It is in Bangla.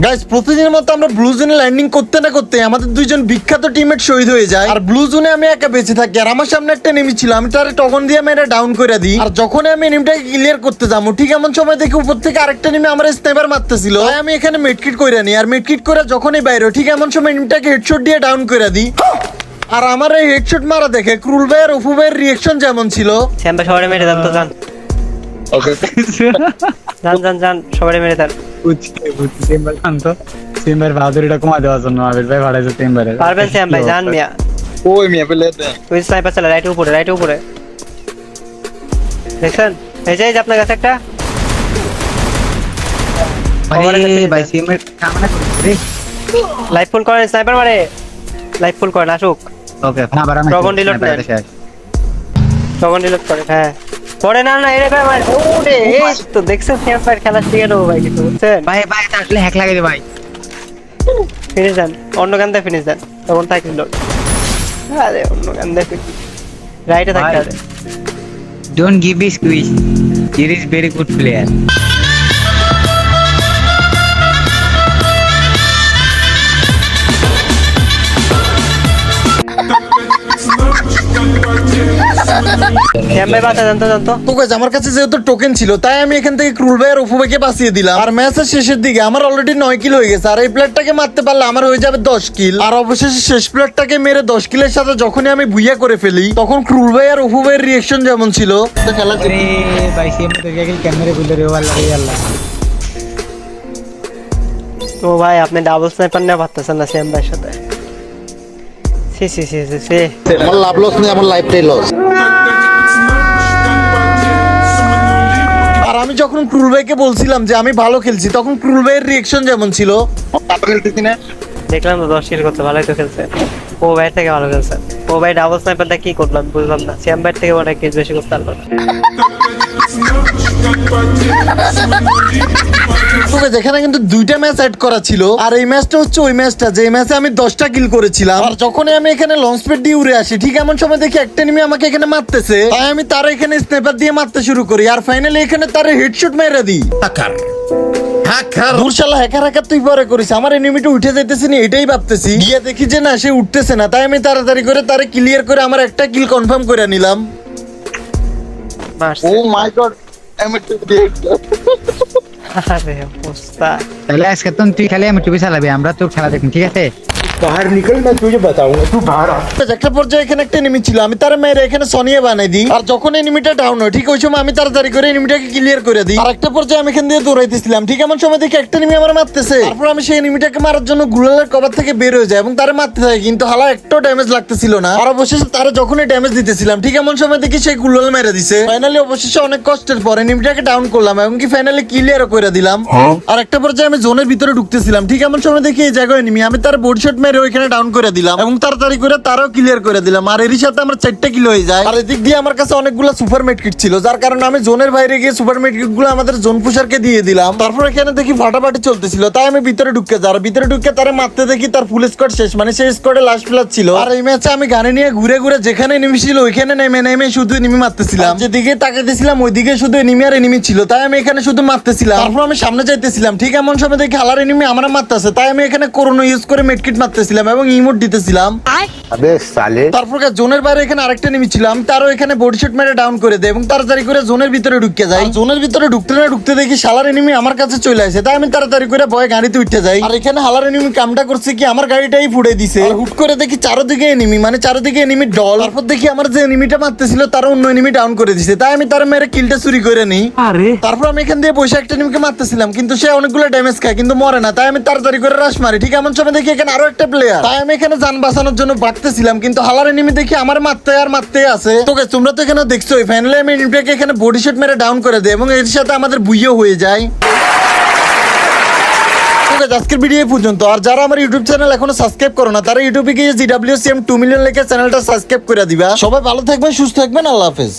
গাইস প্রতিদিনের মতো আমরা ব্লু জোনে ল্যান্ডিং করতে না করতে আমাদের দুইজন বিখ্যাত টিমমেট শহীদ হয়ে যায়। আর ব্লু জোনে আমি একা বেঁচে থাকি, আর আমার সামনে একটা এনিমি ছিল, আমি তার টগন দিয়ে মেরে ডাউন করে দিই। আর যখন আমি এনিমিটাকে ক্লিয়ার করতে যাবো, ঠিক এমন সময় দেখি উপর থেকে আরেকটা এনিমি আমার স্নাইপার মারতেছিল। তাই আমি এখানে মেডকিট করে নিই, আর মেডকিট করে যখনই বাইরে ঠিক এমন সময় এনিমিটাকে হেডশট দিয়ে ডাউন করে দিই। আর আমার এই হেডশট মারা দেখে ক্রুল ভাই আর অপু ভাইয়ের রিঅ্যাকশন যেমন ছিল। স্যাম্পা সবাই মেরে দেন তো, যান ওকে যান যান যান সবাই মেরে দেন। বুঝছি চেম্বার শান্ত চেম্বার বাহাদুরিটা কমা দেওয়ার জন্য আবির ভাই ভাড়াইছে চেম্বারে। পারবেন স্যাম ভাই, যান মিয়া। ওই মিয়া পেলে দে ওই স্নাইপার চালা রাইট উপরে, রাইট উপরে দেখছেন? এই যে আপনার কাছে একটা ভাই চেম্বার কামনা করছে রে। লাইফ ফুল করেন, স্নাইপার মারে লাইফ ফুল করেন, আসুক। ওকে না বারা Dragon reload নেন। তখন ডিলিট করে, হ্যাঁ পড়ে না না এরকম আমার ওরে। এই তো দেখছেন স্নাইপার খেলা শিখে নেবো ভাই, কিছু বুঝছেন ভাই ভাই এটা আসলে হ্যাক লাগে রে ভাই। ফিনিশ দেন, অন্য গান দিয়ে ফিনিশ দেন, তখন থাকছিল। আরে অন্য গান দিয়ে ফিনিশ রাইটে থাকতে হবে। Don't give me squeeze, he is very good player. Shyam ভাই বাঁচা, জানতো জানতো তো গাইস আমার কাছে যেহেতু টোকেন ছিল, তাই আমি এখান থেকে ক্রুল ভাই আর অপু ভাইকে বাঁচিয়ে দিলাম। আর ম্যাচের শেষের দিকে আমার অলরেডি 9 কিল হয়ে গেছে, আর এই প্লেয়ারটাকে মারতে পারলে আমার হয়ে যাবে 10 কিল। আর অবশেষে শেষ প্লেয়ারটাকে মেরে 10 কিলের সাথে যখনই আমি বুইয়া করে ফেলি, তখন ক্রুল ভাই আর অপু ভাইয়ের রিঅ্যাকশন যেমন ছিল। তো খেলা আরে ভাই চেম্বার থেকে কি ক্যামেরা বুঝলে রে আল্লাহ রে আল্লাহ। তো ভাই আপনি ডাবল স্নাইপার নিয়ে পারতেছেন না শ্যাম ভাইয়ের সাথে। C C C C C আমার লাভ লস নেই, আমার লাইফটাই লস। আর আমি যখন ক্রুল ভাইকে বলছিলাম যে আমি ভালো খেলছি, তখন ক্রুল ভাইয়ের রিঅ্যাকশন যেমন ছিল। পাপা খেলতেছি না দেখলাম তো 10 কিল করতে ভালোই তো খেলছে। ও ভাই থেকে ভালো খেলছে। ও ভাই ডাবল স্নাইপারটা কি করলাম বুঝলাম না। শ্যাম ভাই থেকে অনেক কেস বেশি করতে পারলো। যেখানে কিন্তু দুইটা ম্যাচ অ্যাড করা ছিল, আর এই ম্যাচটা হচ্ছে ওই ম্যাচটা যে ম্যাচে আমি 10টা কিল করেছিলাম। আর যখনই আমি এখানে লঞ্চ প্যাড দিয়ে উড়ে আসি, ঠিক এমন সময় দেখি একটা এনিমি আমাকে এখানে মারতেছে, তাই আমি তার এখানে স্নাইপার দিয়ে মারতে শুরু করি। আর ফাইনালি এখানে তার হেডশট মেরে দিই। দুরশালা হ্যাকার হ্যাকার তুই পরে করিস, আমার এনিমিটা উঠে যাইতেছে না এটাই ভাবতেছি, গিয়ে দেখি যে না সে উঠতেছে না। তাই আমি তাড়াতাড়ি করে তারে ক্লিয়ার করে আমার একটা কিল কনফার্ম করে নিলাম। মারছে। ও মাই গড আমি তো আরে অবস্থা। তাহলে আজকে তুই খালি আমি টিভি চালাবি, আমরা তোর খেলা দেখুন, ঠিক আছে? বাহার নিকল না তুই বাতাউঙ্গা তুই বাহার আ। একটা পর্যায়ে এখানে একটা এনিমি ছিল, আমি তার মেরে এখানে সনিয়া বানাই দিই। আর যখন এনিমিটা ডাউন হয় ঠিক ওই সময় আমি তাড়াতাড়ি করে এনিমিটাকে ক্লিয়ার করে দিই। আর একটা পর্যায়ে আমি এখান দিয়ে দৌড়াইতেছিলাম, ঠিক এমন সময় দেখি একটা এনিমি আমার মারতেছে। তারপর আমি সেই এনিমিটাকে মারার জন্য গুলালের কভার থেকে বের হয়ে যায় এবং তারে মারতে থাকি, কিন্তু হালা একটাও ড্যামেজ লাগতেছিল না। আর অবশেষে তারে যখনই ড্যামেজ দিতেছিলাম, ঠিক এমন সময় দেখি সেই গুলাল মেরে দিছে। ফাইনালি অবশেষে অনেক কষ্টের পর এনিমিটাকে ডাউন করলাম এবং কি ফাইনালি ক্লিয়ার করে দিলাম। আর একটা পর্যায়ে আমি জোনের ভিতরে ঢুকতেছিলাম, ঠিক এমন সময় দেখি এই জায়গায় এনিমি, আমি তার বোর্ড শট মেরে ওইখানে ডাউন করে দিলাম এবং তাড়াতাড়ি করে তারও ক্লিয়ার করে দিলাম। আর এরই সাথে আমার 4টা কিল হয়ে যায়। আর এদিক দিয়ে আমার কাছে অনেকগুলো সুপার মেডকিট ছিল, যার কারণে আমি জোনের বাইরে গিয়ে সুপার মেডকিট গুলো আমাদের জোন পুষারকে দিয়ে দিলাম। তারপর এখানে দেখি ফাটাফাটি চলতেছিল, তাই আমি ভিতরে ঢুকে যাই। আর ভিতরে ঢুকে তারে মারতে দেখি তার ফুল স্কোয়াড শেষ, মানে সেই স্কোয়াডে লাস্ট প্লেয়ার ছিল। আর এই ম্যাচে আমি গাড়ি নিয়ে ঘুরে ঘুরে যেখানে এনিমি ছিল ওইখানে নেমে নেমে শুধু এনিমি মারতেছিলাম। যেদিকে তাকাইতেছিলাম ওইদিকে শুধু এনিমি আর এনিমি ছিল, তাই আমি এখানে শুধু মারতেছিলাম। তারপর আমি সামনে যাইতেছিলাম, ঠিক এমন সময় দেখি হালার এনিমি আমার মারতেছে, তাই আমি এখানে করোনা ইউজ করে মেডকিট মারতেছিলাম এবং ইমোট দিতেছিলাম। আবে সালে তারপর জোনের বাইরে এখানে আরেকটা এনিমি ছিল, আমি তারও এখানে বডি শট মেরে ডাউন করে দেই এবং তাড়াতাড়ি করে জোনের ভিতরে ঢুকে যাই। জোনের ভিতরে ঢুকতে না ঢুকতে দেখি শালার এনিমি আমার কাছে চলে আসে, তাই আমি তাড়াতাড়ি করে ভয়ে গাড়িতে উঠে যাই। আর এখানে হালার এনিমি কামটা করছে কি আমার গাড়িটাই ফুড়ে দিছে। আর হুট করে দেখি চারদিকে এনিমি, মানে চারদিকে এনিমি ডল। তারপর দেখি আমার যে এনিমিটা মারতেছিল তার অন্য এনিমি ডাউন করে দিছে, তাই আমি তার মেরে কিলটা চুরি করে নিই। তারপর আমি এখান দিয়ে বসে একটা এনিমিকে মারতেছিলাম, কিন্তু সে অনেকগুলো ড্যামেজ খায় কিন্তু মরে না, তাই আমি তাড়াতাড়ি করে রাশ মারি। ঠিক এমন সময় দেখি এখানে আরো একটা প্লেয়ার, তাই আমি এখানে যান বাঁচানোর জন্য ভাগতেছিলাম, কিন্তু হালার এনিমি দেখি আমার মারতে আর মারতে আছে। তোকে তোমরা তো এখানে দেখছো ফাইনালি আমি এনিমিটাকে এখানে বডি শট মেরে ডাউন করে দেই এবং এর সাথে আমাদের বুইও হয়ে যায়। আজকের ভিডিও পর্যন্ত। আর যারা আমার ইউটিউব চ্যানেল এখনো সাবস্ক্রাইব করো না, তারা ইউটিউবে গিয়ে GWCM 2 মিলিয়ন লেখে চ্যানেলটা সাবস্ক্রাইব করে দিবা। সবাই ভালো থাকবেন, সুস্থ থাকবেন, আল্লাহ হাফেজ।